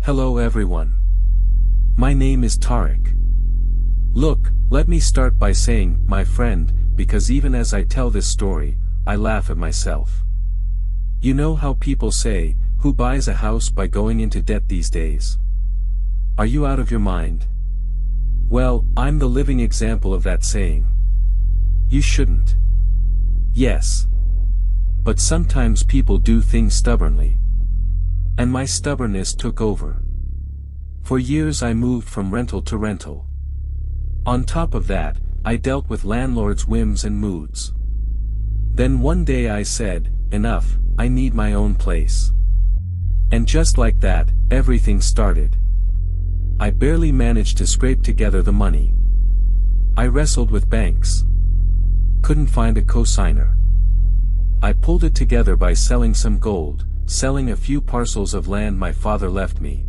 Hello everyone. My name is Tarik. Look, let me start by saying, my friend, because even as I tell this story, I laugh at myself. You know how people say, who buys a house by going into debt these days? Are you out of your mind? Well, I'm the living example of that saying. You shouldn't. Yes. But sometimes people do things stubbornly. And my stubbornness took over. For years I moved from rental to rental. On top of that, I dealt with landlords' whims and moods. Then one day I said, enough, I need my own place. And just like that, everything started. I barely managed to scrape together the money. I wrestled with banks. Couldn't find a cosigner. I pulled it together by selling some gold, selling a few parcels of land my father left me.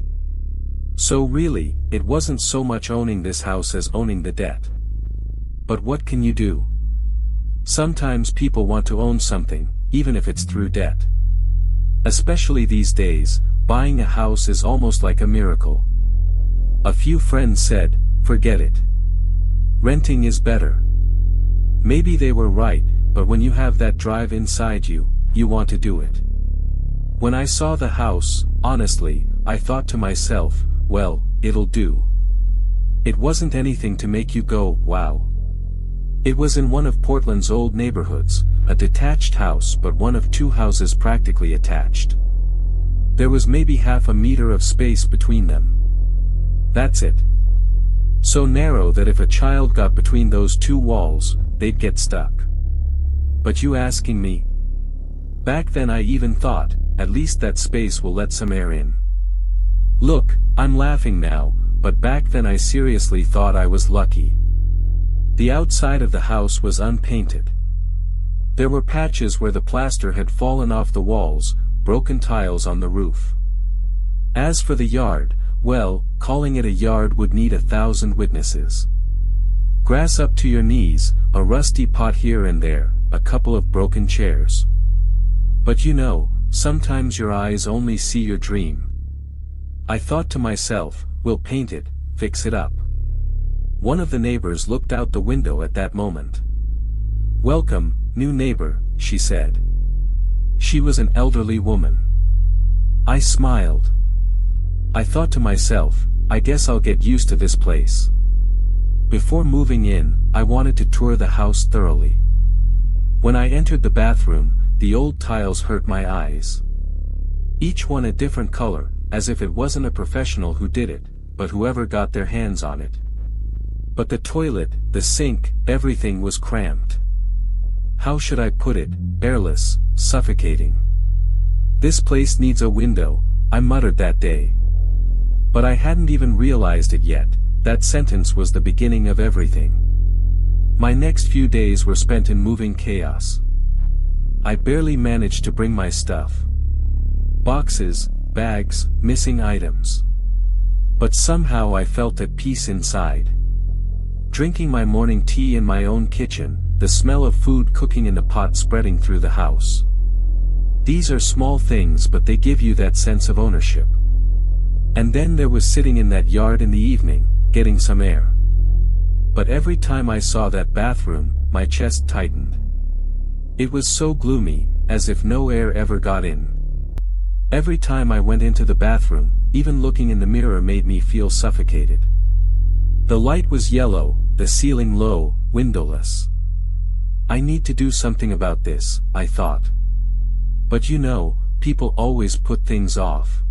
So really, it wasn't so much owning this house as owning the debt. But what can you do? Sometimes people want to own something, even if it's through debt. Especially these days, buying a house is almost like a miracle. A few friends said, forget it. Renting is better. Maybe they were right, but when you have that drive inside you, you want to do it. When I saw the house, honestly, I thought to myself, well, it'll do. It wasn't anything to make you go, wow. It was in one of Portland's old neighborhoods, a detached house but one of two houses practically attached. There was maybe half a meter of space between them. That's it. So narrow that if a child got between those two walls, they'd get stuck. But you asking me? Back then I even thought, at least that space will let some air in. Look, I'm laughing now, but back then I seriously thought I was lucky. The outside of the house was unpainted. There were patches where the plaster had fallen off the walls, broken tiles on the roof. As for the yard, well, calling it a yard would need 1,000 witnesses. Grass up to your knees, a rusty pot here and there, a couple of broken chairs. But you know, sometimes your eyes only see your dream. I thought to myself, we'll paint it, fix it up. One of the neighbors looked out the window at that moment. Welcome, new neighbor, she said. She was an elderly woman. I smiled. I thought to myself, I guess I'll get used to this place. Before moving in, I wanted to tour the house thoroughly. When I entered the bathroom, the old tiles hurt my eyes. Each one a different color, as if it wasn't a professional who did it, but whoever got their hands on it. But the toilet, the sink, everything was cramped. How should I put it, airless, suffocating. This place needs a window, I muttered that day. But I hadn't even realized it yet, that sentence was the beginning of everything. My next few days were spent in moving chaos. I barely managed to bring my stuff. Boxes, bags, missing items. But somehow I felt at peace inside. Drinking my morning tea in my own kitchen, the smell of food cooking in the pot spreading through the house. These are small things but they give you that sense of ownership. And then there was sitting in that yard in the evening, getting some air. But every time I saw that bathroom, my chest tightened. It was so gloomy, as if no air ever got in. Every time I went into the bathroom, even looking in the mirror made me feel suffocated. The light was yellow, the ceiling low, windowless. I need to do something about this, I thought. But you know, people always put things off.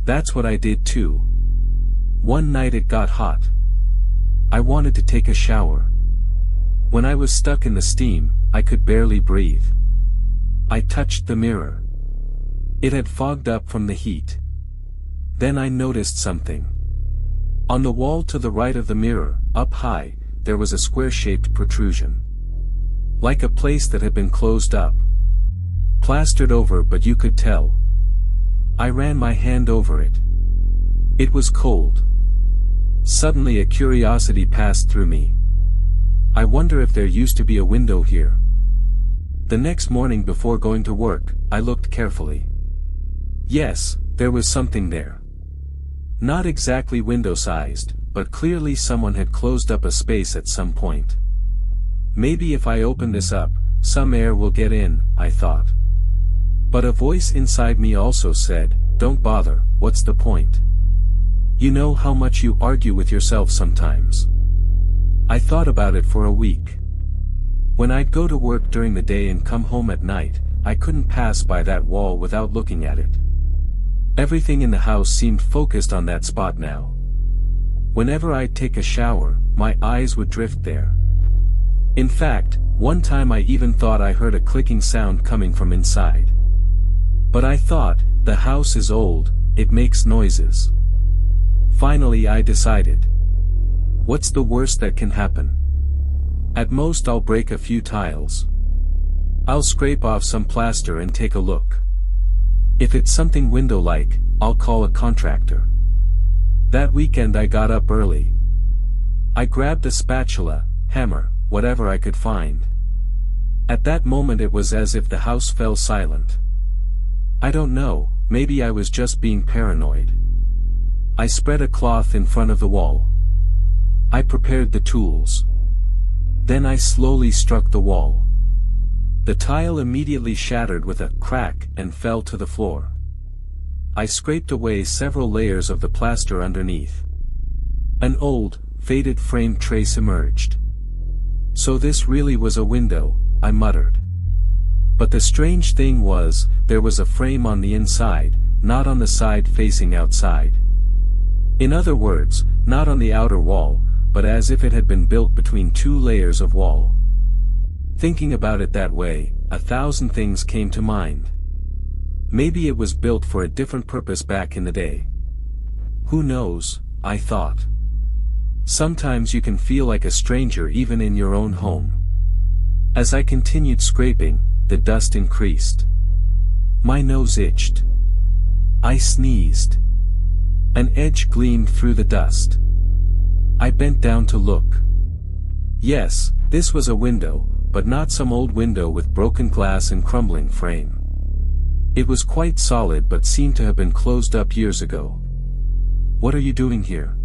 That's what I did too. One night it got hot. I wanted to take a shower. When I was stuck in the steam, I could barely breathe. I touched the mirror. It had fogged up from the heat. Then I noticed something. On the wall to the right of the mirror, up high, there was a square-shaped protrusion. Like a place that had been closed up. Plastered over but you could tell. I ran my hand over it. It was cold. Suddenly a curiosity passed through me. I wonder if there used to be a window here. The next morning before going to work, I looked carefully. Yes, there was something there. Not exactly window-sized, but clearly someone had closed up a space at some point. Maybe if I open this up, some air will get in, I thought. But a voice inside me also said, don't bother, what's the point? You know how much you argue with yourself sometimes. I thought about it for a week. When I'd go to work during the day and come home at night, I couldn't pass by that wall without looking at it. Everything in the house seemed focused on that spot now. Whenever I'd take a shower, my eyes would drift there. In fact, one time I even thought I heard a clicking sound coming from inside. But I thought, the house is old, it makes noises. Finally I decided. What's the worst that can happen? At most I'll break a few tiles. I'll scrape off some plaster and take a look. If it's something window-like, I'll call a contractor. That weekend I got up early. I grabbed a spatula, hammer, whatever I could find. At that moment it was as if the house fell silent. I don't know, maybe I was just being paranoid. I spread a cloth in front of the wall. I prepared the tools. Then I slowly struck the wall. The tile immediately shattered with a crack and fell to the floor. I scraped away several layers of the plaster underneath. An old, faded frame trace emerged. So this really was a window, I muttered. But the strange thing was, there was a frame on the inside, not on the side facing outside. In other words, not on the outer wall, but as if it had been built between two layers of wall. Thinking about it that way, 1,000 things came to mind. Maybe it was built for a different purpose back in the day. Who knows, I thought. Sometimes you can feel like a stranger even in your own home. As I continued scraping, the dust increased. My nose itched. I sneezed. An edge gleamed through the dust. I bent down to look. Yes, this was a window, but not some old window with broken glass and crumbling frame. It was quite solid but seemed to have been closed up years ago. What are you doing here?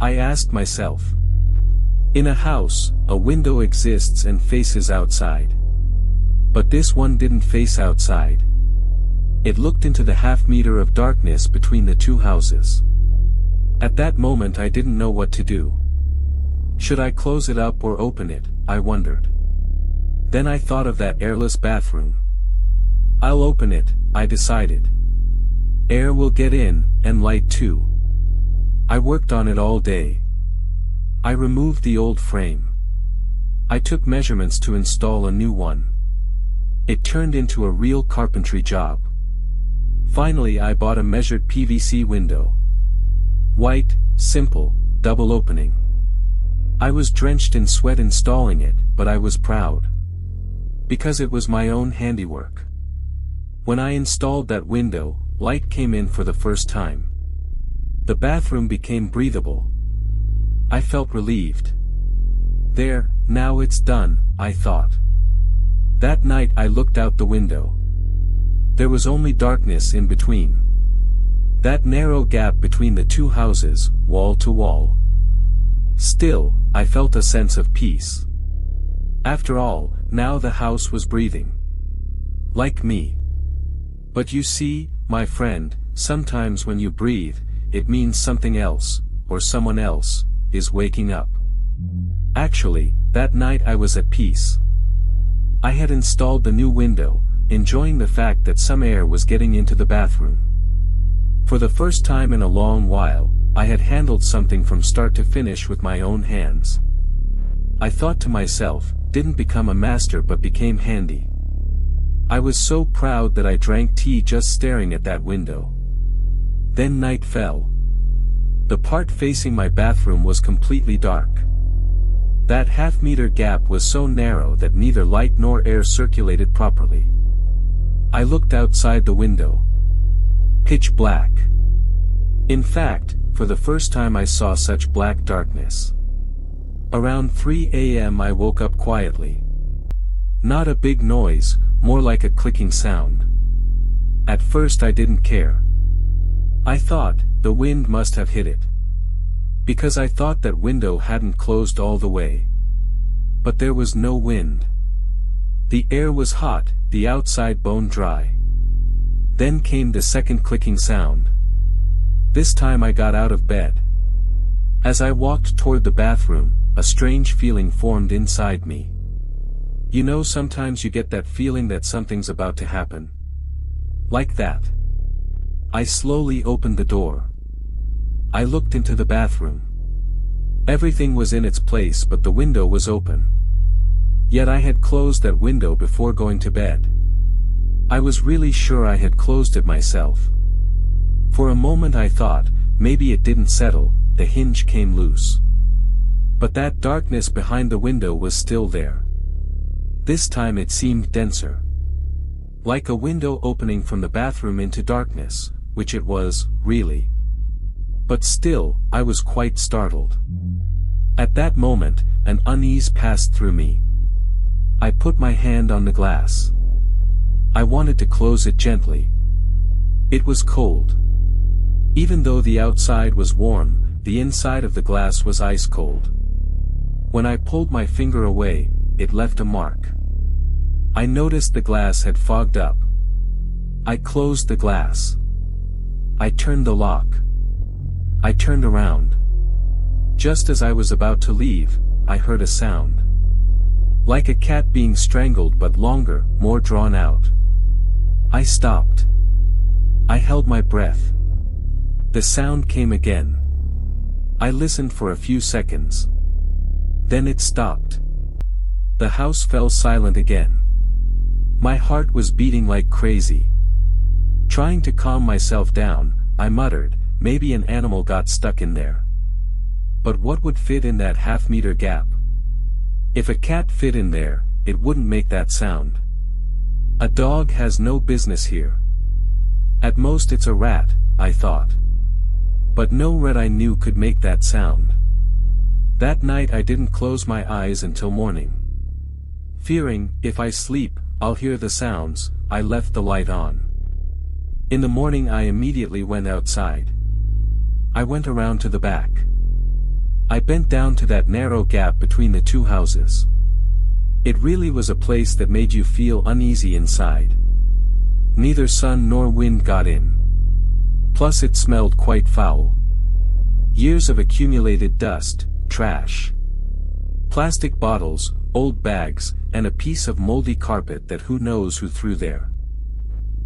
I asked myself. In a house, a window exists and faces outside. But this one didn't face outside. It looked into the half-meter of darkness between the two houses. At that moment I didn't know what to do. Should I close it up or open it, I wondered. Then I thought of that airless bathroom. I'll open it, I decided. Air will get in, and light too. I worked on it all day. I removed the old frame. I took measurements to install a new one. It turned into a real carpentry job. Finally I bought a measured PVC window. White, simple, double opening. I was drenched in sweat installing it, but I was proud. Because it was my own handiwork. When I installed that window, light came in for the first time. The bathroom became breathable. I felt relieved. There, now it's done, I thought. That night I looked out the window. There was only darkness in between. That narrow gap between the two houses, wall to wall. Still, I felt a sense of peace. After all, now the house was breathing. Like me. But you see, my friend, sometimes when you breathe, it means something else, or someone else, is waking up. Actually, that night I was at peace. I had installed the new window, enjoying the fact that some air was getting into the bathroom. For the first time in a long while, I had handled something from start to finish with my own hands. I thought to myself, didn't become a master but became handy. I was so proud that I drank tea just staring at that window. Then night fell. The part facing my bathroom was completely dark. That half-meter gap was so narrow that neither light nor air circulated properly. I looked outside the window. Pitch black. In fact, for the first time I saw such black darkness. Around 3 a.m. I woke up quietly. Not a big noise, more like a clicking sound. At first I didn't care. I thought, the wind must have hit it. Because I thought that window hadn't closed all the way. But there was no wind. The air was hot, the outside bone dry. Then came the second clicking sound. This time I got out of bed. As I walked toward the bathroom, a strange feeling formed inside me. You know, sometimes you get that feeling that something's about to happen. Like that. I slowly opened the door. I looked into the bathroom. Everything was in its place, but the window was open. Yet I had closed that window before going to bed. I was really sure I had closed it myself. For a moment I thought, maybe it didn't settle, the hinge came loose. But that darkness behind the window was still there. This time it seemed denser. Like a window opening from the bathroom into darkness, which it was, really. But still, I was quite startled. At that moment, an unease passed through me. I put my hand on the glass. I wanted to close it gently. It was cold. Even though the outside was warm, the inside of the glass was ice cold. When I pulled my finger away, it left a mark. I noticed the glass had fogged up. I closed the glass. I turned the lock. I turned around. Just as I was about to leave, I heard a sound. Like a cat being strangled, but longer, more drawn out. I stopped. I held my breath. The sound came again. I listened for a few seconds. Then it stopped. The house fell silent again. My heart was beating like crazy. Trying to calm myself down, I muttered, maybe an animal got stuck in there. But what would fit in that half-meter gap? If a cat fit in there, it wouldn't make that sound. A dog has no business here. At most it's a rat, I thought. But no rat I knew could make that sound. That night I didn't close my eyes until morning. Fearing, if I sleep, I'll hear the sounds, I left the light on. In the morning I immediately went outside. I went around to the back. I bent down to that narrow gap between the two houses. It really was a place that made you feel uneasy inside. Neither sun nor wind got in. Plus it smelled quite foul. Years of accumulated dust, trash. Plastic bottles, old bags, and a piece of moldy carpet that who knows who threw there.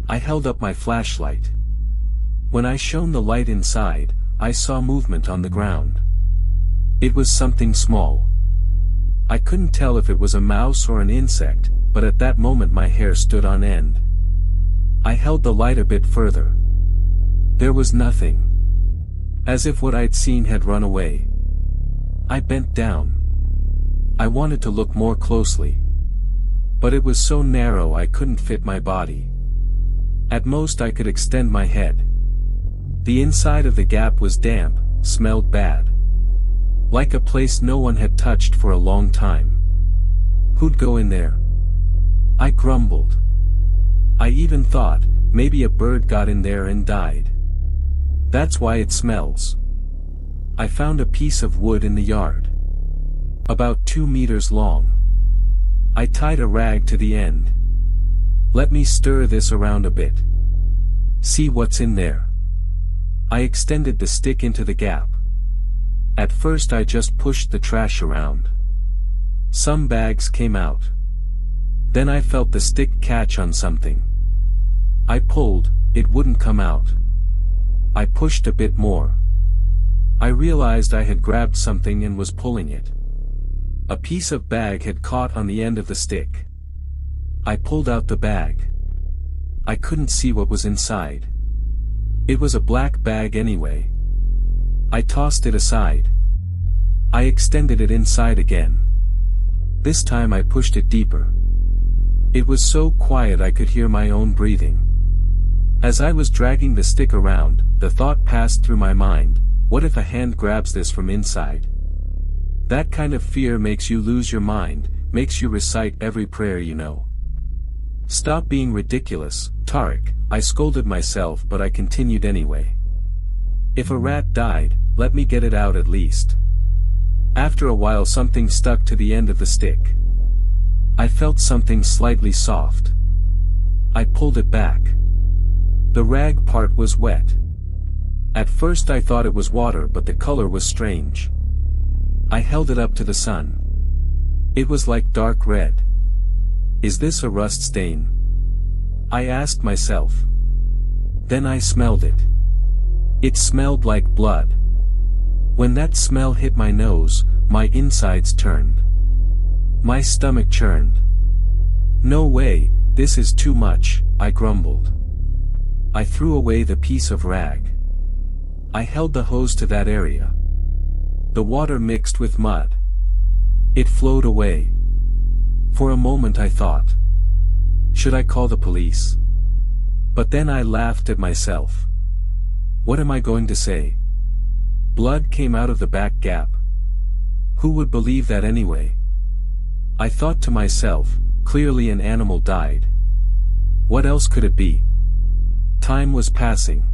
I held up my flashlight. When I shone the light inside, I saw movement on the ground. It was something small. I couldn't tell if it was a mouse or an insect, but at that moment my hair stood on end. I held the light a bit further. There was nothing. As if what I'd seen had run away. I bent down. I wanted to look more closely. But it was so narrow I couldn't fit my body. At most I could extend my head. The inside of the gap was damp, smelled bad. Like a place no one had touched for a long time. Who'd go in there? I grumbled. I even thought, maybe a bird got in there and died. That's why it smells. I found a piece of wood in the yard. About 2 meters long. I tied a rag to the end. Let me stir this around a bit. See what's in there. I extended the stick into the gap. At first I just pushed the trash around. Some bags came out. Then I felt the stick catch on something. I pulled, it wouldn't come out. I pushed a bit more. I realized I had grabbed something and was pulling it. A piece of bag had caught on the end of the stick. I pulled out the bag. I couldn't see what was inside. It was a black bag anyway. I tossed it aside. I extended it inside again. This time I pushed it deeper. It was so quiet I could hear my own breathing. As I was dragging the stick around, the thought passed through my mind, what if a hand grabs this from inside? That kind of fear makes you lose your mind, makes you recite every prayer you know. Stop being ridiculous, Tarik, I scolded myself, but I continued anyway. If a rat died, let me get it out at least. After a while something stuck to the end of the stick. I felt something slightly soft. I pulled it back. The rag part was wet. At first I thought it was water, but the color was strange. I held it up to the sun. It was like dark red. Is this a rust stain? I asked myself. Then I smelled it. It smelled like blood. When that smell hit my nose, my insides turned. My stomach churned. No way, this is too much, I grumbled. I threw away the piece of rag. I held the hose to that area. The water mixed with mud. It flowed away. For a moment I thought, should I call the police? But then I laughed at myself. What am I going to say? Blood came out of the back gap. Who would believe that anyway? I thought to myself, clearly an animal died. What else could it be? Time was passing.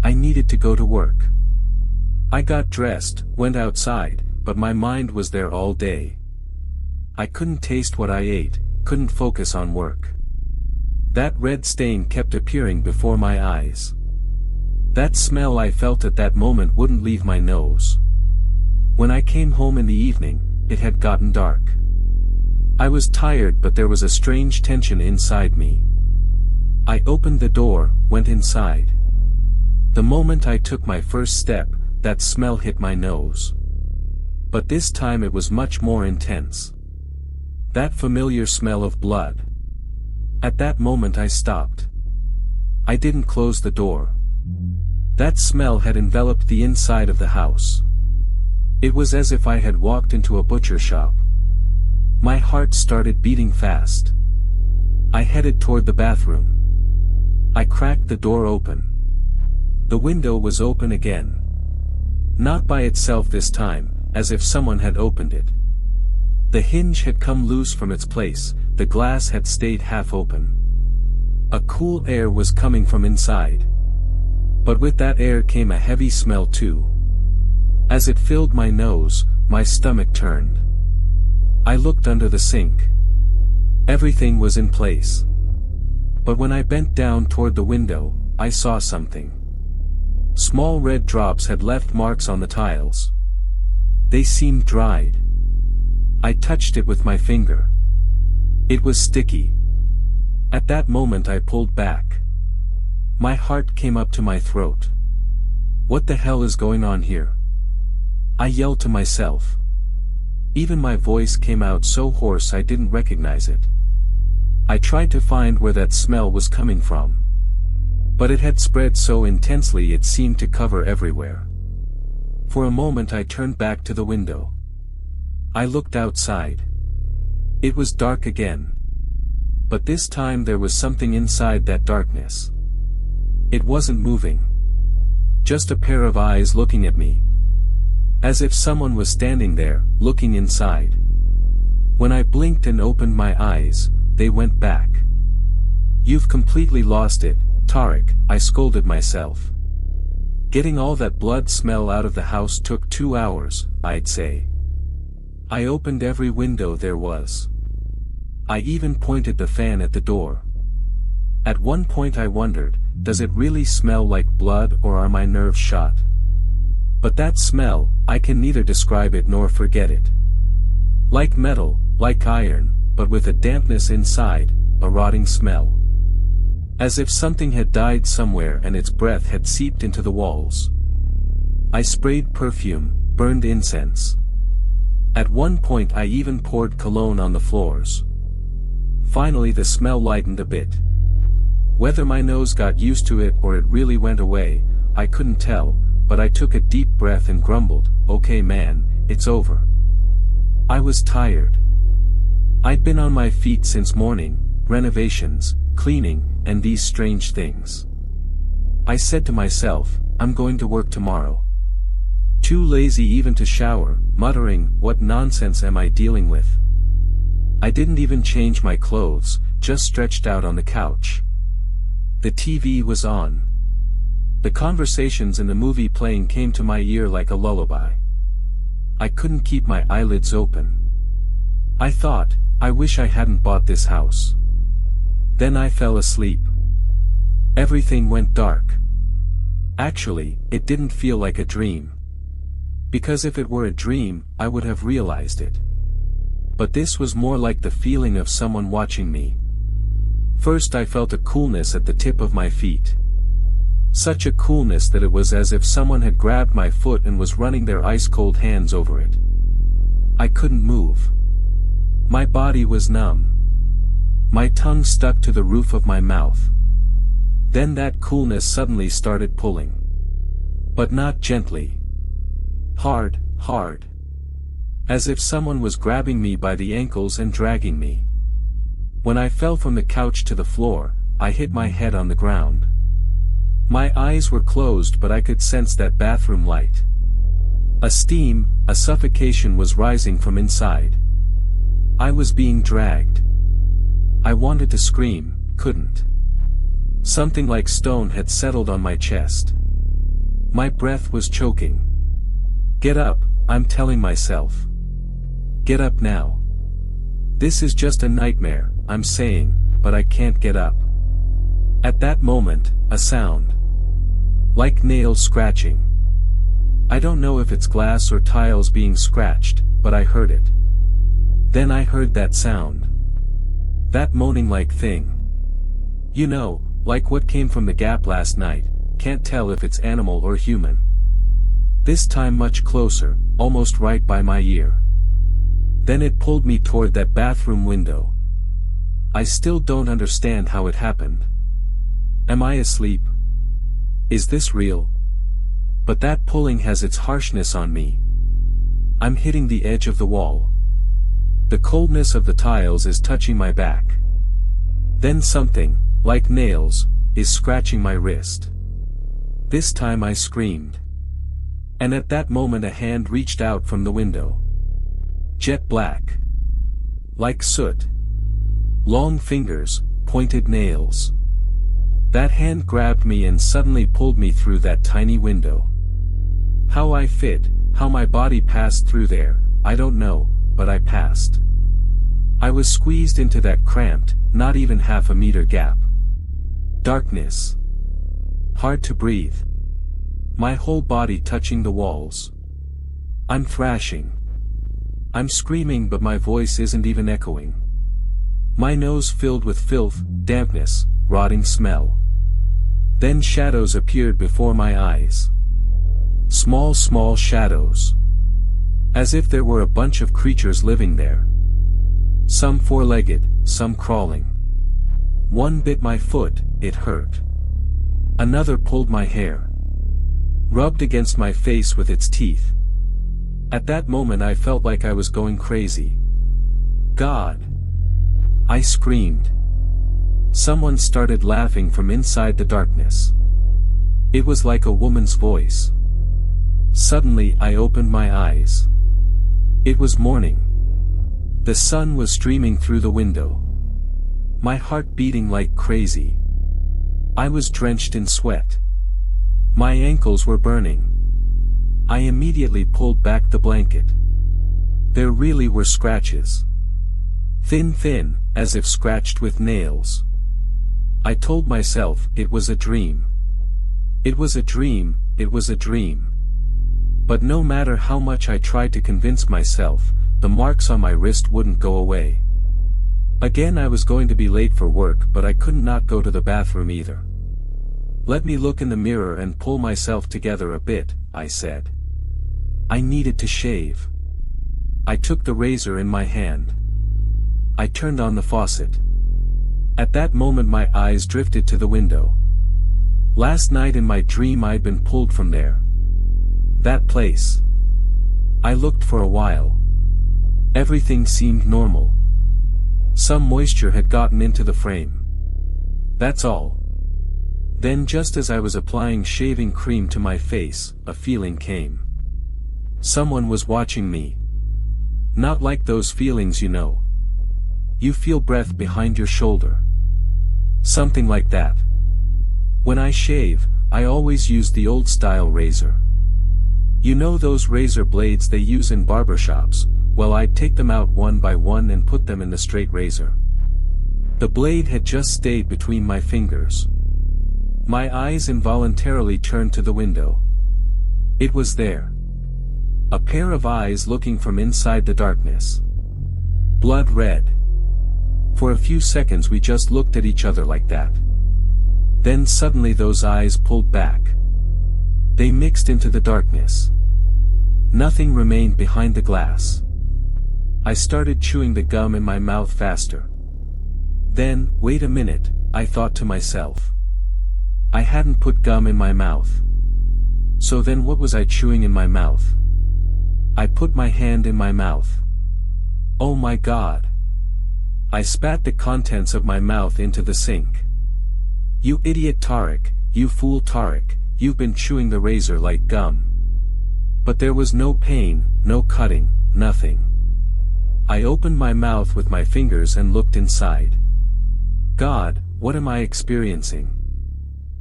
I needed to go to work. I got dressed, went outside, but my mind was there all day. I couldn't taste what I ate, couldn't focus on work. That red stain kept appearing before my eyes. That smell I felt at that moment wouldn't leave my nose. When I came home in the evening, it had gotten dark. I was tired, but there was a strange tension inside me. I opened the door, went inside. The moment I took my first step, that smell hit my nose. But this time it was much more intense. That familiar smell of blood. At that moment I stopped. I didn't close the door. That smell had enveloped the inside of the house. It was as if I had walked into a butcher shop. My heart started beating fast. I headed toward the bathroom. I cracked the door open. The window was open again. Not by itself this time, as if someone had opened it. The hinge had come loose from its place, the glass had stayed half open. A cool air was coming from inside. But with that air came a heavy smell too. As it filled my nose, my stomach turned. I looked under the sink. Everything was in place. But when I bent down toward the window, I saw something. Small red drops had left marks on the tiles. They seemed dried. I touched it with my finger. It was sticky. At that moment I pulled back. My heart came up to my throat. What the hell is going on here? I yelled to myself. Even my voice came out so hoarse I didn't recognize it. I tried to find where that smell was coming from. But it had spread so intensely it seemed to cover everywhere. For a moment I turned back to the window. I looked outside. It was dark again. But this time there was something inside that darkness. It wasn't moving. Just a pair of eyes looking at me. As if someone was standing there, looking inside. When I blinked and opened my eyes, they went back. You've completely lost it, Tarik, I scolded myself. Getting all that blood smell out of the house took 2 hours, I'd say. I opened every window there was. I even pointed the fan at the door. At one point I wondered, does it really smell like blood or are my nerves shot? But that smell, I can neither describe it nor forget it. Like metal, like iron, but with a dampness inside, a rotting smell. As if something had died somewhere and its breath had seeped into the walls. I sprayed perfume, burned incense. At one point I even poured cologne on the floors. Finally the smell lightened a bit. Whether my nose got used to it or it really went away, I couldn't tell, but I took a deep breath and grumbled, okay man, it's over. I was tired. I'd been on my feet since morning, renovations, cleaning, and these strange things. I said to myself, I'm going to work tomorrow. Too lazy even to shower, muttering, what nonsense am I dealing with? I didn't even change my clothes, just stretched out on the couch. The TV was on. The conversations in the movie playing came to my ear like a lullaby. I couldn't keep my eyelids open. I thought, I wish I hadn't bought this house. Then I fell asleep. Everything went dark. Actually, it didn't feel like a dream. Because if it were a dream, I would have realized it. But this was more like the feeling of someone watching me. First I felt a coolness at the tip of my feet. Such a coolness that it was as if someone had grabbed my foot and was running their ice-cold hands over it. I couldn't move. My body was numb. My tongue stuck to the roof of my mouth. Then that coolness suddenly started pulling. But not gently. Hard, hard. As if someone was grabbing me by the ankles and dragging me. When I fell from the couch to the floor, I hit my head on the ground. My eyes were closed but I could sense that bathroom light. A steam, a suffocation was rising from inside. I was being dragged. I wanted to scream, couldn't. Something like stone had settled on my chest. My breath was choking. Get up, I'm telling myself. Get up now. This is just a nightmare, I'm saying, but I can't get up. At that moment, a sound. Like nails scratching. I don't know if it's glass or tiles being scratched, but I heard it. Then I heard that sound. That moaning-like thing. You know, like what came from the gap last night, can't tell if it's animal or human. This time much closer, almost right by my ear. Then it pulled me toward that bathroom window. I still don't understand how it happened. Am I asleep? Is this real? But that pulling has its harshness on me. I'm hitting the edge of the wall. The coldness of the tiles is touching my back. Then something, like nails, is scratching my wrist. This time I screamed. And at that moment a hand reached out from the window. Jet black. Like soot. Long fingers, pointed nails. That hand grabbed me and suddenly pulled me through that tiny window. How I fit, how my body passed through there, I don't know, but I passed. I was squeezed into that cramped, not even half a meter gap. Darkness. Hard to breathe. My whole body touching the walls. I'm thrashing. I'm screaming but my voice isn't even echoing. My nose filled with filth, dampness, rotting smell. Then shadows appeared before my eyes. Small shadows. As if there were a bunch of creatures living there. Some four-legged, some crawling. One bit my foot, it hurt. Another pulled my hair. Rubbed against my face with its teeth. At that moment I felt like I was going crazy. God! I screamed. Someone started laughing from inside the darkness. It was like a woman's voice. Suddenly I opened my eyes. It was morning. The sun was streaming through the window. My heart beating like crazy. I was drenched in sweat. My ankles were burning. I immediately pulled back the blanket. There really were scratches. Thin, as if scratched with nails. I told myself it was a dream. It was a dream, it was a dream. But no matter how much I tried to convince myself, the marks on my wrist wouldn't go away. Again I was going to be late for work but I couldn't not go to the bathroom either. Let me look in the mirror and pull myself together a bit, I said. I needed to shave. I took the razor in my hand. I turned on the faucet. At that moment my eyes drifted to the window. Last night in my dream I'd been pulled from there. That place. I looked for a while. Everything seemed normal. Some moisture had gotten into the frame. That's all. Then just as I was applying shaving cream to my face, a feeling came. Someone was watching me. Not like those feelings you know. You feel breath behind your shoulder. Something like that. When I shave, I always used the old-style razor. You know those razor blades they use in barbershops? Well, I'd take them out one by one and put them in the straight razor. The blade had just stayed between my fingers. My eyes involuntarily turned to the window. It was there. A pair of eyes looking from inside the darkness. Blood red. For a few seconds we just looked at each other like that. Then suddenly those eyes pulled back. They mixed into the darkness. Nothing remained behind the glass. I started chewing the gum in my mouth faster. Then, wait a minute, I thought to myself. I hadn't put gum in my mouth. So then what was I chewing in my mouth? I put my hand in my mouth. Oh my God. I spat the contents of my mouth into the sink. You idiot Tarik, you fool Tarik, you've been chewing the razor like gum. But there was no pain, no cutting, nothing. I opened my mouth with my fingers and looked inside. God, what am I experiencing?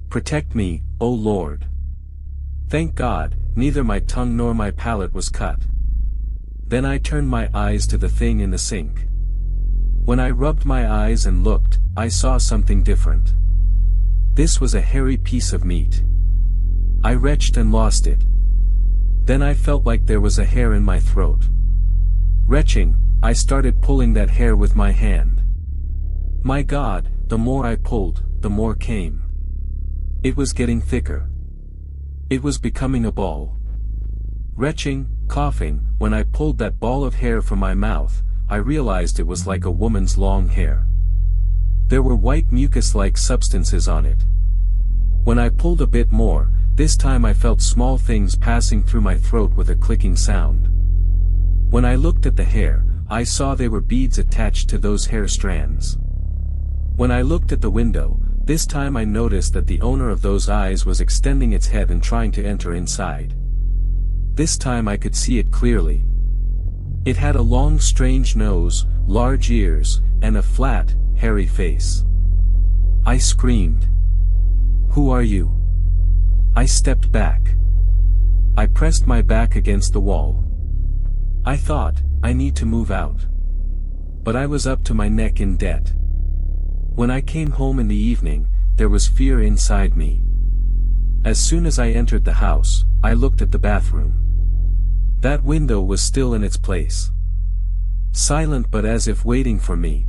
Protect me, O Lord. Thank God, neither my tongue nor my palate was cut. Then I turned my eyes to the thing in the sink. When I rubbed my eyes and looked, I saw something different. This was a hairy piece of meat. I retched and lost it. Then I felt like there was a hair in my throat. Retching, I started pulling that hair with my hand. My God, the more I pulled, the more came. It was getting thicker. It was becoming a ball. Retching, coughing, when I pulled that ball of hair from my mouth, I realized it was like a woman's long hair. There were white mucus-like substances on it. When I pulled a bit more, this time I felt small things passing through my throat with a clicking sound. When I looked at the hair, I saw they were beads attached to those hair strands. When I looked at the window, this time I noticed that the owner of those eyes was extending its head and trying to enter inside. This time I could see it clearly. It had a long strange nose, large ears, and a flat, hairy face. I screamed. Who are you? I stepped back. I pressed my back against the wall. I thought, I need to move out. But I was up to my neck in debt. When I came home in the evening, there was fear inside me. As soon as I entered the house, I looked at the bathroom. That window was still in its place. Silent but as if waiting for me.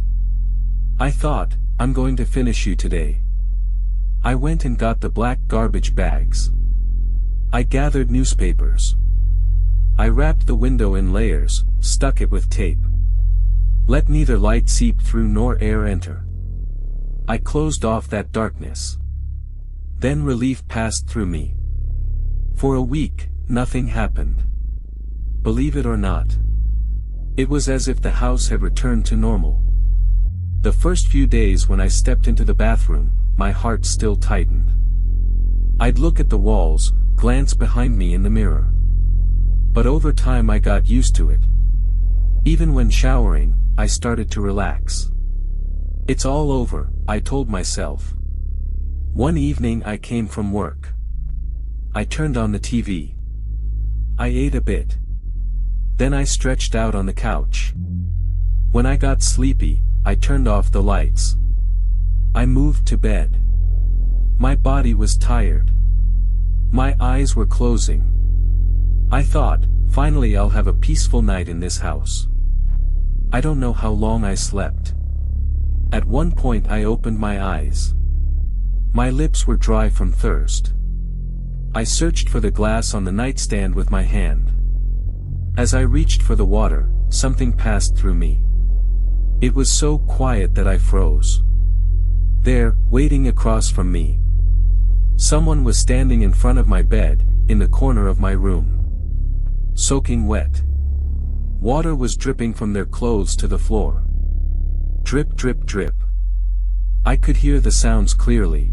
I thought, I'm going to finish you today. I went and got the black garbage bags. I gathered newspapers. I wrapped the window in layers, stuck it with tape. Let neither light seep through nor air enter. I closed off that darkness. Then relief passed through me. For a week, nothing happened. Believe it or not. It was as if the house had returned to normal. The first few days when I stepped into the bathroom, my heart still tightened. I'd look at the walls, glance behind me in the mirror. But over time I got used to it. Even when showering, I started to relax. It's all over, I told myself. One evening I came from work. I turned on the TV. I ate a bit. Then I stretched out on the couch. When I got sleepy, I turned off the lights. I moved to bed. My body was tired. My eyes were closing. I thought, finally I'll have a peaceful night in this house. I don't know how long I slept. At one point I opened my eyes. My lips were dry from thirst. I searched for the glass on the nightstand with my hand. As I reached for the water, something passed through me. It was so quiet that I froze. There, waiting across from me. Someone was standing in front of my bed, in the corner of my room. Soaking wet. Water was dripping from their clothes to the floor. Drip, drip, drip. I could hear the sounds clearly.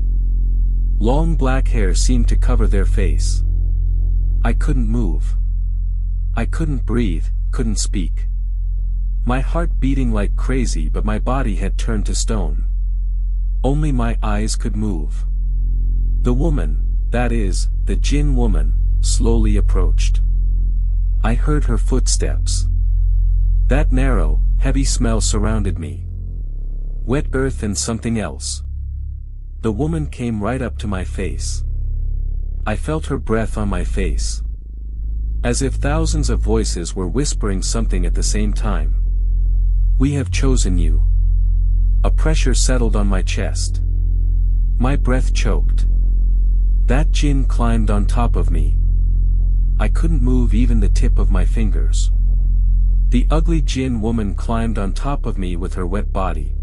Long black hair seemed to cover their face. I couldn't move. I couldn't breathe, couldn't speak. My heart beating like crazy, but my body had turned to stone. Only my eyes could move. The woman, that is, the Jinn woman, slowly approached. I heard her footsteps. That narrow, heavy smell surrounded me. Wet earth and something else. The woman came right up to my face. I felt her breath on my face. As if thousands of voices were whispering something at the same time. We have chosen you. A pressure settled on my chest. My breath choked. That Jinn climbed on top of me. I couldn't move even the tip of my fingers. The ugly Jinn woman climbed on top of me with her wet body.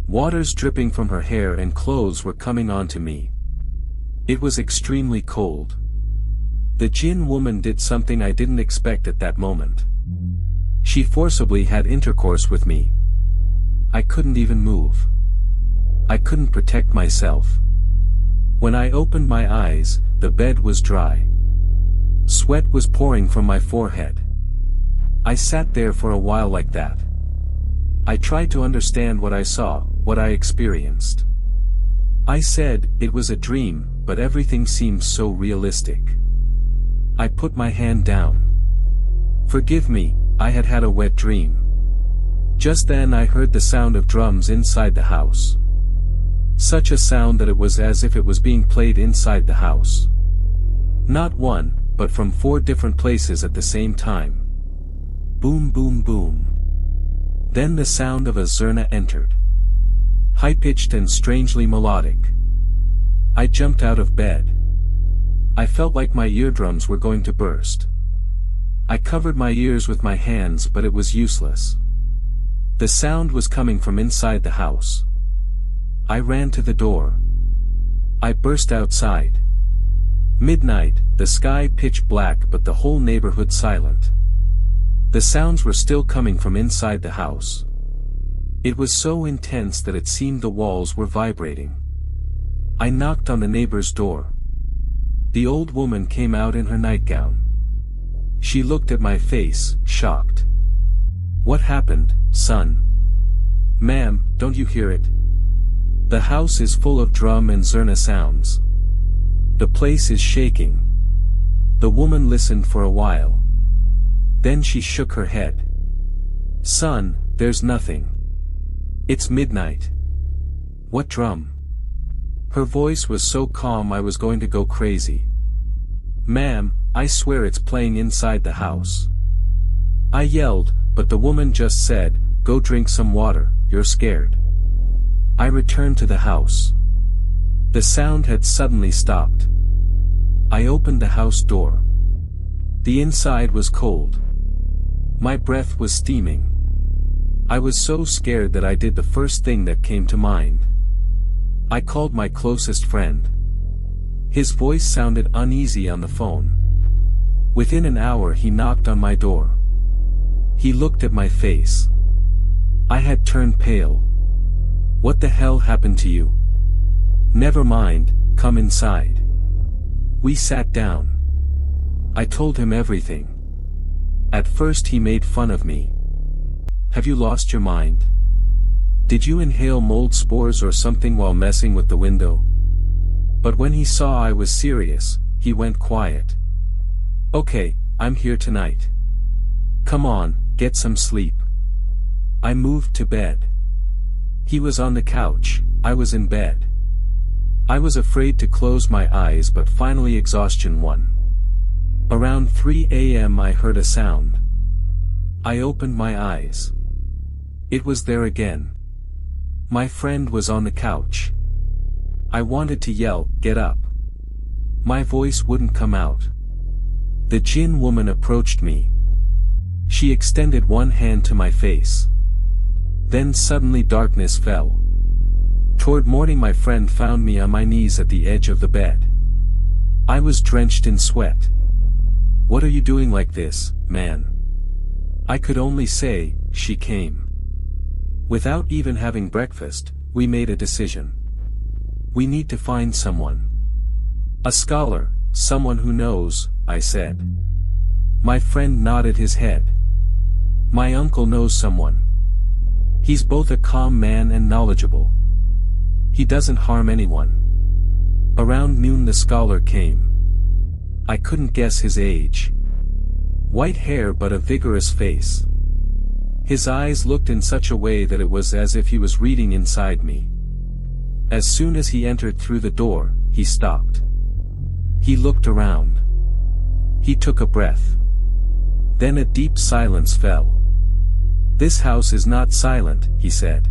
Waters dripping from her hair and clothes were coming onto me. It was extremely cold. The Jinn woman did something I didn't expect at that moment. She forcibly had intercourse with me. I couldn't even move. I couldn't protect myself. When I opened my eyes, the bed was dry. Sweat was pouring from my forehead. I sat there for a while like that. I tried to understand what I saw, what I experienced. I said, it was a dream, but everything seemed so realistic. I put my hand down. Forgive me, I had had a wet dream. Just then I heard the sound of drums inside the house. Such a sound that it was as if it was being played inside the house. Not one, but from 4 different places at the same time. Boom boom boom. Then the sound of a zurna entered. High-pitched and strangely melodic. I jumped out of bed. I felt like my eardrums were going to burst. I covered my ears with my hands, but it was useless. The sound was coming from inside the house. I ran to the door. I burst outside. Midnight, the sky pitch black but the whole neighborhood silent. The sounds were still coming from inside the house. It was so intense that it seemed the walls were vibrating. I knocked on the neighbor's door. The old woman came out in her nightgown. She looked at my face, shocked. What happened, son? Ma'am, don't you hear it? The house is full of drum and zurna sounds. The place is shaking. The woman listened for a while. Then she shook her head. Son, there's nothing. It's midnight. What drum? Her voice was so calm I was going to go crazy. Ma'am, I swear it's playing inside the house. I yelled, but the woman just said, go drink some water, you're scared. I returned to the house. The sound had suddenly stopped. I opened the house door. The inside was cold. My breath was steaming. I was so scared that I did the first thing that came to mind. I called my closest friend. His voice sounded uneasy on the phone. Within an hour he knocked on my door. He looked at my face. I had turned pale. What the hell happened to you? Never mind, come inside. We sat down. I told him everything. At first he made fun of me. Have you lost your mind? Did you inhale mold spores or something while messing with the window? But when he saw I was serious, he went quiet. Okay, I'm here tonight. Come on, get some sleep. I moved to bed. He was on the couch, I was in bed. I was afraid to close my eyes, but finally exhaustion won. Around 3 a.m. I heard a sound. I opened my eyes. It was there again. My friend was on the couch. I wanted to yell, get up. My voice wouldn't come out. The Jinn woman approached me. She extended one hand to my face. Then suddenly darkness fell. Toward morning my friend found me on my knees at the edge of the bed. I was drenched in sweat. What are you doing like this, man? I could only say, she came. Without even having breakfast, we made a decision. We need to find someone. A scholar, someone who knows, I said. My friend nodded his head. My uncle knows someone. He's both a calm man and knowledgeable. He doesn't harm anyone. Around noon the scholar came. I couldn't guess his age. White hair but a vigorous face. His eyes looked in such a way that it was as if he was reading inside me. As soon as he entered through the door, he stopped. He looked around. He took a breath. Then a deep silence fell. "This house is not silent," he said.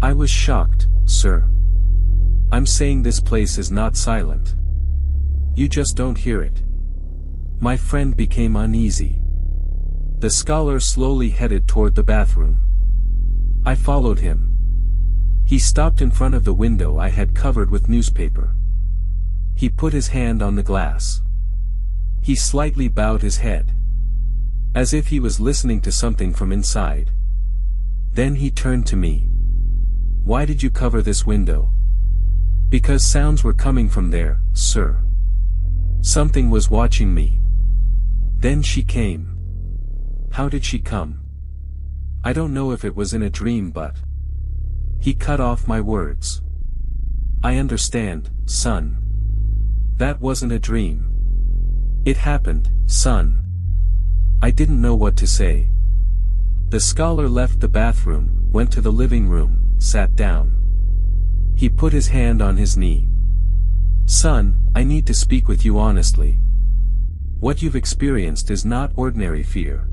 I was shocked. "Sir. I'm saying this place is not silent. You just don't hear it." My friend became uneasy. The scholar slowly headed toward the bathroom. I followed him. He stopped in front of the window I had covered with newspaper. He put his hand on the glass. He slightly bowed his head, as if he was listening to something from inside. Then he turned to me. "Why did you cover this window?" "Because sounds were coming from there, sir. Something was watching me. Then she came." "How did she come?" "I don't know if it was in a dream but—" He cut off my words. "I understand, son. That wasn't a dream. It happened, son." I didn't know what to say. The scholar left the bathroom, went to the living room, sat down. He put his hand on his knee. "Son, I need to speak with you honestly. What you've experienced is not ordinary fear.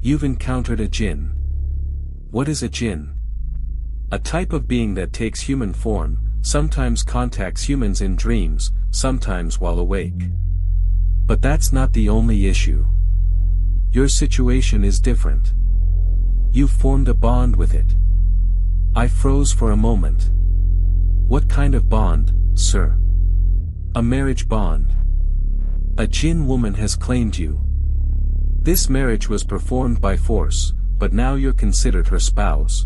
You've encountered a Jinn." "What is a Jinn?" "A type of being that takes human form, sometimes contacts humans in dreams, sometimes while awake. But that's not the only issue. Your situation is different. You've formed a bond with it." I froze for a moment. "What kind of bond, sir?" "A marriage bond. A Jinn woman has claimed you. This marriage was performed by force, but now you're considered her spouse."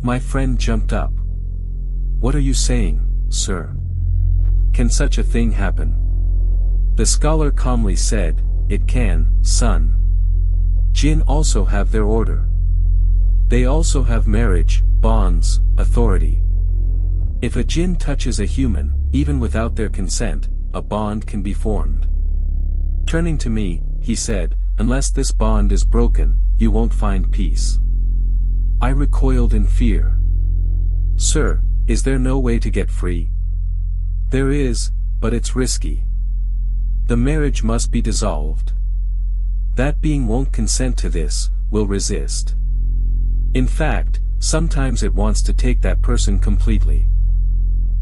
My friend jumped up. "What are you saying, sir? Can such a thing happen?" The scholar calmly said, "It can, son. Jinn also have their order. They also have marriage, bonds, authority. If a Jinn touches a human, even without their consent, a bond can be formed." Turning to me, he said, "Unless this bond is broken, you won't find peace." I recoiled in fear. "Sir, is there no way to get free?" "There is, but it's risky. The marriage must be dissolved. That being won't consent to this, will resist. In fact, sometimes it wants to take that person completely."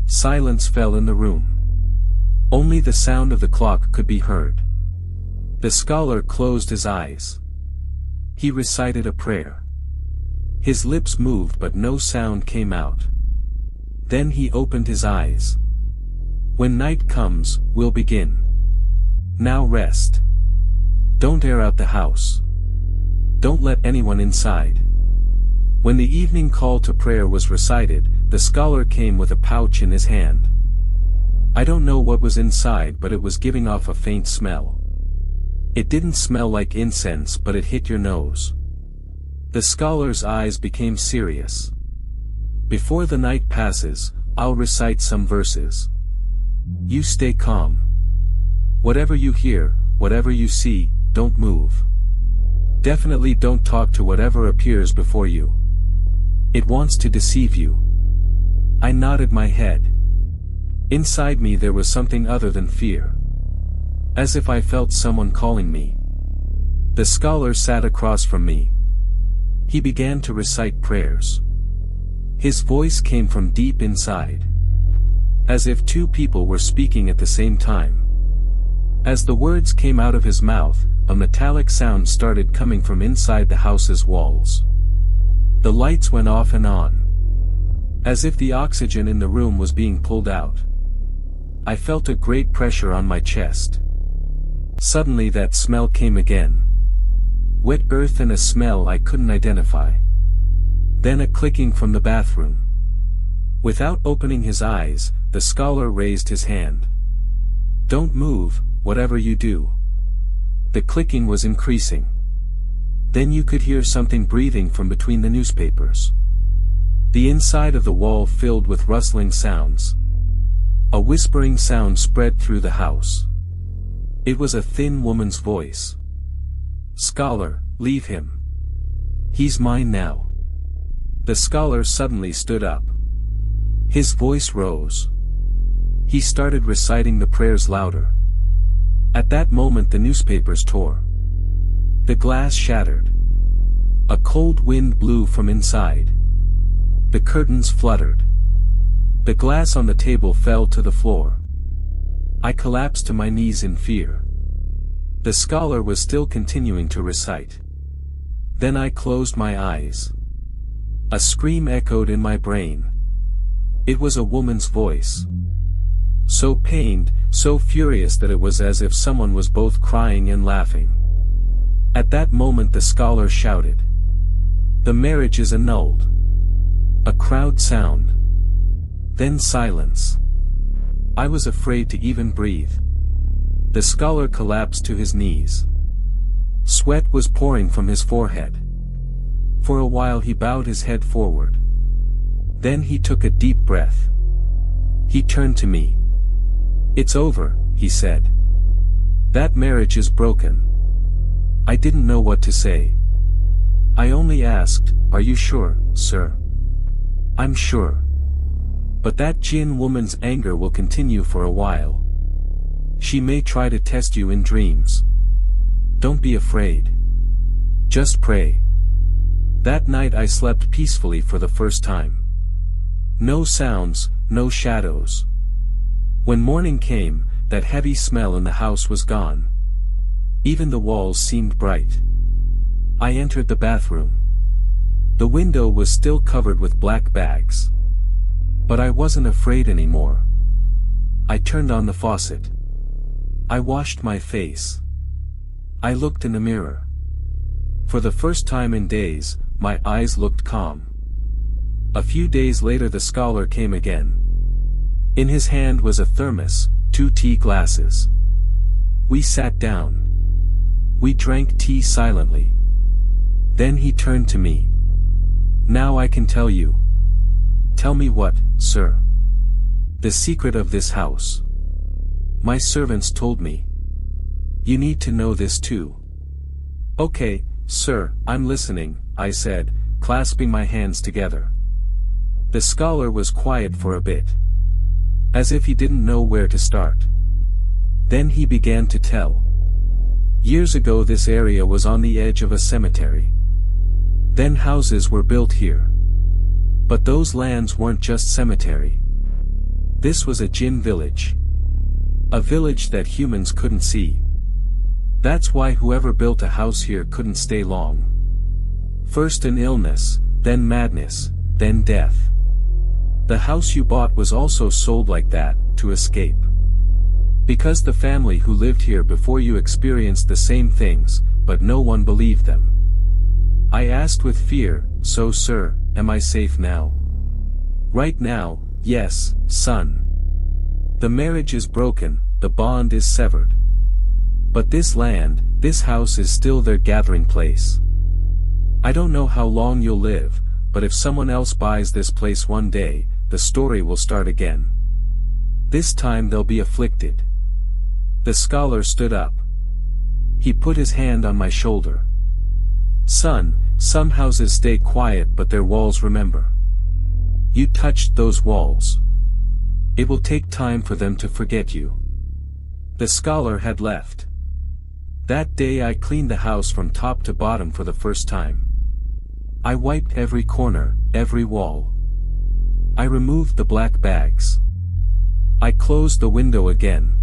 Silence fell in the room. Only the sound of the clock could be heard. The scholar closed his eyes. He recited a prayer. His lips moved but no sound came out. Then he opened his eyes. "When night comes, we'll begin. Now rest. Don't air out the house. Don't let anyone inside." When the evening call to prayer was recited, the scholar came with a pouch in his hand. I don't know what was inside, but it was giving off a faint smell. It didn't smell like incense, but it hit your nose. The scholar's eyes became serious. "Before the night passes, I'll recite some verses. You stay calm. Whatever you hear, whatever you see, don't move. Definitely don't talk to whatever appears before you. It wants to deceive you." I nodded my head. Inside me there was something other than fear. As if I felt someone calling me. The scholar sat across from me. He began to recite prayers. His voice came from deep inside. As if two people were speaking at the same time. As the words came out of his mouth, a metallic sound started coming from inside the house's walls. The lights went off and on. As if the oxygen in the room was being pulled out. I felt a great pressure on my chest. Suddenly that smell came again. Wet earth and a smell I couldn't identify. Then a clicking from the bathroom. Without opening his eyes, the scholar raised his hand. "Don't move, whatever you do." The clicking was increasing. Then you could hear something breathing from between the newspapers. The inside of the wall filled with rustling sounds. A whispering sound spread through the house. It was a thin woman's voice. "Scholar, leave him. He's mine now." The scholar suddenly stood up. His voice rose. He started reciting the prayers louder. At that moment the newspapers tore. The glass shattered. A cold wind blew from inside. The curtains fluttered. The glass on the table fell to the floor. I collapsed to my knees in fear. The scholar was still continuing to recite. Then I closed my eyes. A scream echoed in my brain. It was a woman's voice. So pained, so furious that it was as if someone was both crying and laughing. At that moment the scholar shouted, "The marriage is annulled." A crowd sound. Then silence. I was afraid to even breathe. The scholar collapsed to his knees. Sweat was pouring from his forehead. For a while he bowed his head forward. Then he took a deep breath. He turned to me. "It's over," he said. "That marriage is broken." I didn't know what to say. I only asked, "Are you sure, sir?" "I'm sure. But that Jinn woman's anger will continue for a while. She may try to test you in dreams. Don't be afraid. Just pray." That night I slept peacefully for the first time. No sounds, no shadows. When morning came, that heavy smell in the house was gone. Even the walls seemed bright. I entered the bathroom. The window was still covered with black bags. But I wasn't afraid anymore. I turned on the faucet. I washed my face. I looked in the mirror. For the first time in days, my eyes looked calm. A few days later the scholar came again. In his hand was a thermos, 2 tea glasses. We sat down. We drank tea silently. Then he turned to me. "Now I can tell you." "Tell me what, sir?" "The secret of this house. My servants told me. You need to know this too." "Okay, sir, I'm listening," I said, clasping my hands together. The scholar was quiet for a bit. As if he didn't know where to start. Then he began to tell. Years ago this area was on the edge of a cemetery. Then houses were built here. But those lands weren't just cemetery. This was a Jinn village. A village that humans couldn't see. That's why whoever built a house here couldn't stay long. First an illness, then madness, then death. The house you bought was also sold like that, to escape. Because the family who lived here before you experienced the same things, but no one believed them. I asked with fear, "So sir, am I safe now?" "Right now, yes, son. The marriage is broken, the bond is severed. But this land, this house is still their gathering place. I don't know how long you'll live, but if someone else buys this place one day, the story will start again. This time they'll be afflicted." The scholar stood up. He put his hand on my shoulder. "Son, some houses stay quiet but their walls remember. You touched those walls. It will take time for them to forget you." The scholar had left. That day I cleaned the house from top to bottom for the first time. I wiped every corner, every wall. I removed the black bags. I closed the window again.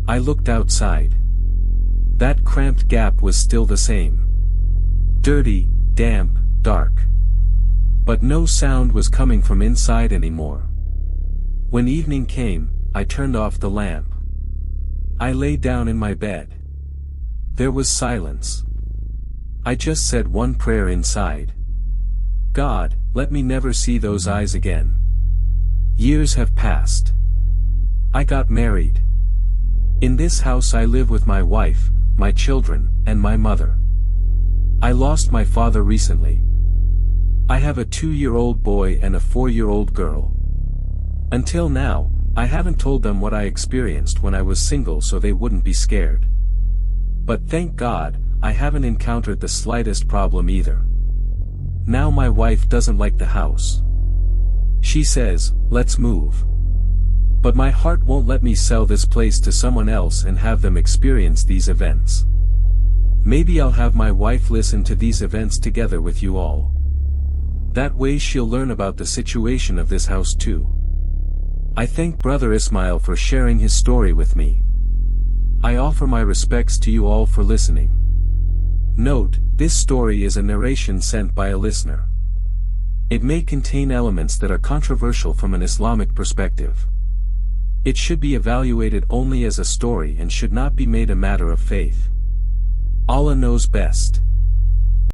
I looked outside. That cramped gap was still the same. Dirty, damp, dark. But no sound was coming from inside anymore. When evening came, I turned off the lamp. I lay down in my bed. There was silence. I just said one prayer inside. "God, let me never see those eyes again." Years have passed. I got married. In this house I live with my wife, my children, and my mother. I lost my father recently. I have a 2-year-old boy and a 4-year-old girl. Until now, I haven't told them what I experienced when I was single so they wouldn't be scared. But thank God, I haven't encountered the slightest problem either. Now my wife doesn't like the house. She says, let's move. But my heart won't let me sell this place to someone else and have them experience these events. Maybe I'll have my wife listen to these events together with you all. That way she'll learn about the situation of this house too. I thank Brother Ismail for sharing his story with me. I offer my respects to you all for listening. Note, this story is a narration sent by a listener. It may contain elements that are controversial from an Islamic perspective. It should be evaluated only as a story and should not be made a matter of faith. Allah knows best.